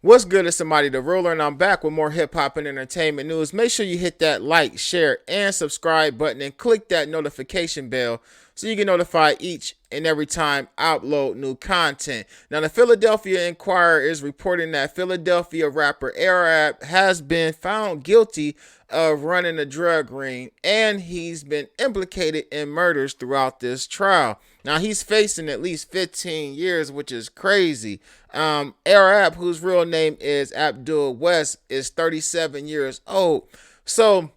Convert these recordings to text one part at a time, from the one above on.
What's good is somebody the ruler, and I'm back with more hip hop and entertainment news. Make sure you hit that like, share, and subscribe button and click that notification bell so you get notified each and every time I upload new content. Now, the Philadelphia Inquirer is reporting that Philadelphia rapper Arab has been found guilty of running a drug ring, and he's been implicated in murders throughout this trial. Now he's facing at least 15 years, which is crazy. Arab, whose real name is Abdul West, is 37 years old. So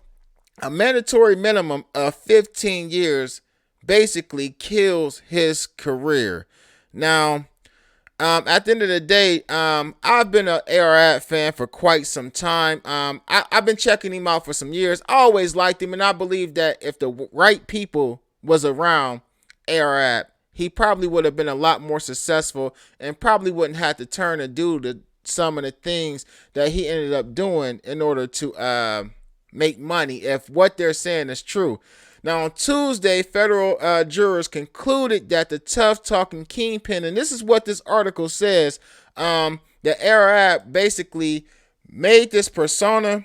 a mandatory minimum of 15 years basically kills his career. Now, at the end of the day, I've been an Arab fan for quite some time. I've been checking him out for some years. I always liked him, and I believe that if the right people was around Arab, he probably would have been a lot more successful and probably wouldn't have to turn and do some of the things that he ended up doing in order to make money if what they're saying is true. Now, on Tuesday, federal jurors concluded that the tough talking kingpin, and this is what this article says, that Arab basically made this persona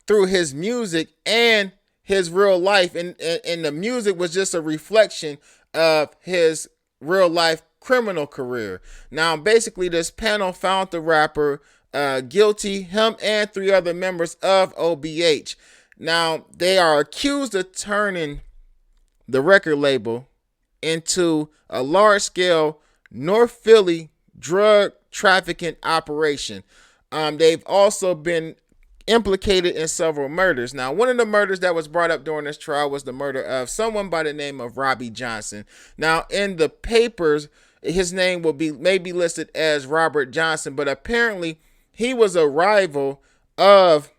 through his music and his real life, and the music was just a reflection of his real life criminal career. Now, basically, this panel found the rapper guilty, him and three other members of OBH. Now, they are accused of turning the record label into a large scale North Philly drug trafficking operation. They've also been implicated in several murders. Now, one of the murders that was brought up during this trial was the murder of someone by the name of Robbie Johnson. Now, in the papers, his name will be maybe listed as Robert Johnson, but apparently he was a rival of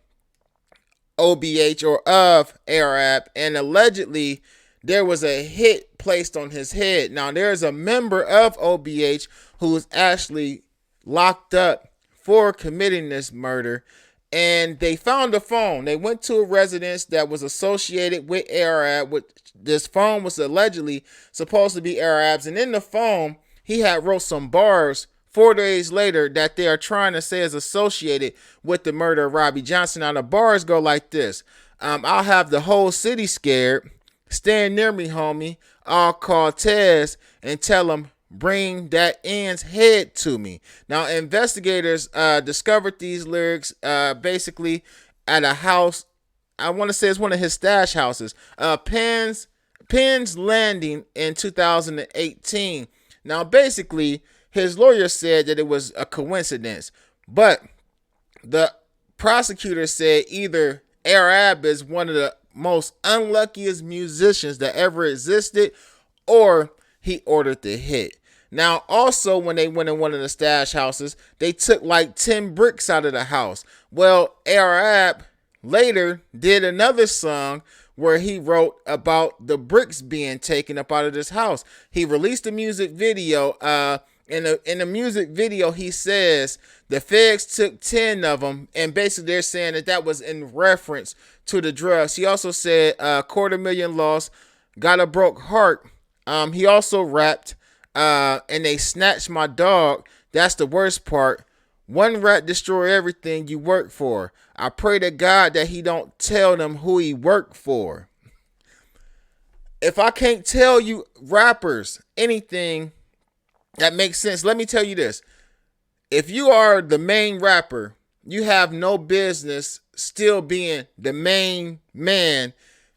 OBH or of Arab, and allegedly there was a hit placed on his head. Now, there's a member of OBH who was actually locked up for committing this murder, and they found a phone. They went to a residence that was associated with Arab. This phone was allegedly supposed to be Arab's, and in the phone, he had wrote some bars 4 days later that they are trying to say is associated with the murder of Robbie Johnson. Now, the bars go like this. I'll have the whole city scared. Stand near me, homie. I'll call Tez and tell him bring that N's head to me. Now, investigators discovered these lyrics basically at a house. I want to say it's one of his stash houses. Penn's Landing in 2018. Now, basically, his lawyer said that it was a coincidence, but the prosecutor said either Arab is one of the most unluckiest musicians that ever existed, or he ordered the hit. Now, also, when they went in one of the stash houses, they took like 10 bricks out of the house. Well, Arab later did another song where he wrote about the bricks being taken up out of this house. He released a music video. In the music video, he says the feds took 10 of them, and basically they're saying that that was in reference to the drugs. He also said $250,000 lost, got a broke heart. He also rapped, and they snatched my dog. That's the worst part. One rat destroy everything you work for. I pray to God that he don't tell them who he worked for. If I can't tell you rappers anything that makes sense, let me tell you this. If you are the main rapper, you have no business still being the main man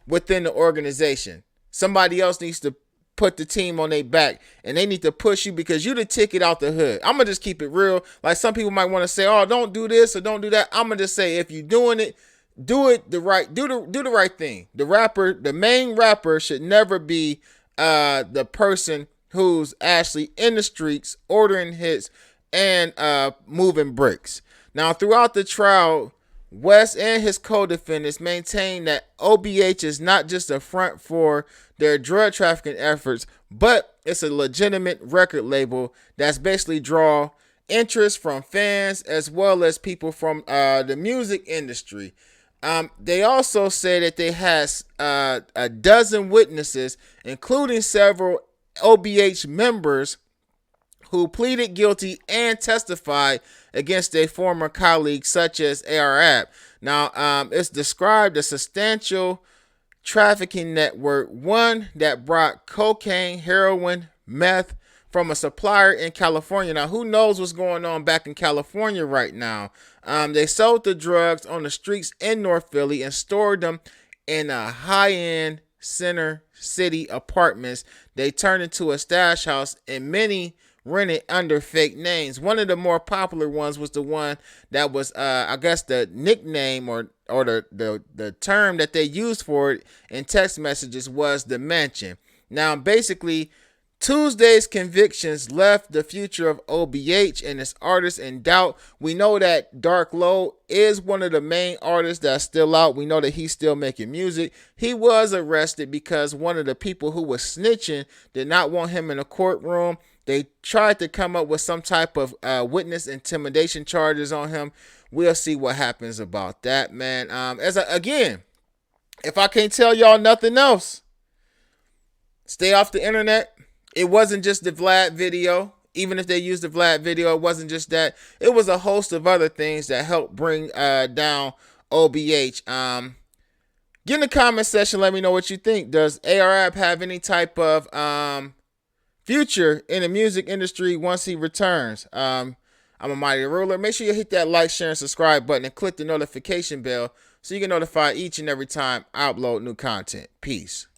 within the organization. Somebody else needs to put the team on their back, and they need to push you because you the ticket out the hood. I'm gonna just keep it real. Like, some people might want to say, "Oh, don't do this or don't do that." I'm gonna just say, if you're doing it, do it the right, do the right thing. The main rapper, should never be the person who's actually in the streets ordering hits and moving bricks. Now, throughout the trial, West and his co-defendants maintain that OBH is not just a front for their drug trafficking efforts, but it's a legitimate record label that's basically draw interest from fans as well as people from the music industry. They also say that they has a dozen witnesses, including several OBH members, who pleaded guilty and testified against a former colleague such as ARAB. Now, it's described a substantial trafficking network, one that brought cocaine, heroin, meth from a supplier in California. Now, who knows what's going on back in California right now? They sold the drugs on the streets in North Philly and stored them in a high-end center city apartments. They turned into a stash house, and many rented under fake names. One of the more popular ones was the one that was, I guess, the nickname or the term that they used for it in text messages was the mansion. Now, basically, Tuesday's convictions left the future of OBH and its artists in doubt. We know that Dark Low is one of the main artists that's still out. We know that he's still making music. He was arrested because one of the people who was snitching did not want him in the courtroom. They tried to come up with some type of witness intimidation charges on him. We'll see what happens about that, man. Again, if I can't tell y'all nothing else, stay off the internet. It wasn't just the Vlad video. Even if they used the Vlad video, it wasn't just that. It was a host of other things that helped bring down OBH. Get in the comment section. Let me know what you think. Does ARAB have any type of future in the music industry once he returns? I'm a Mighty Ruler. Make sure you hit that like, share, and subscribe button and click the notification bell so you get notified each and every time I upload new content. Peace.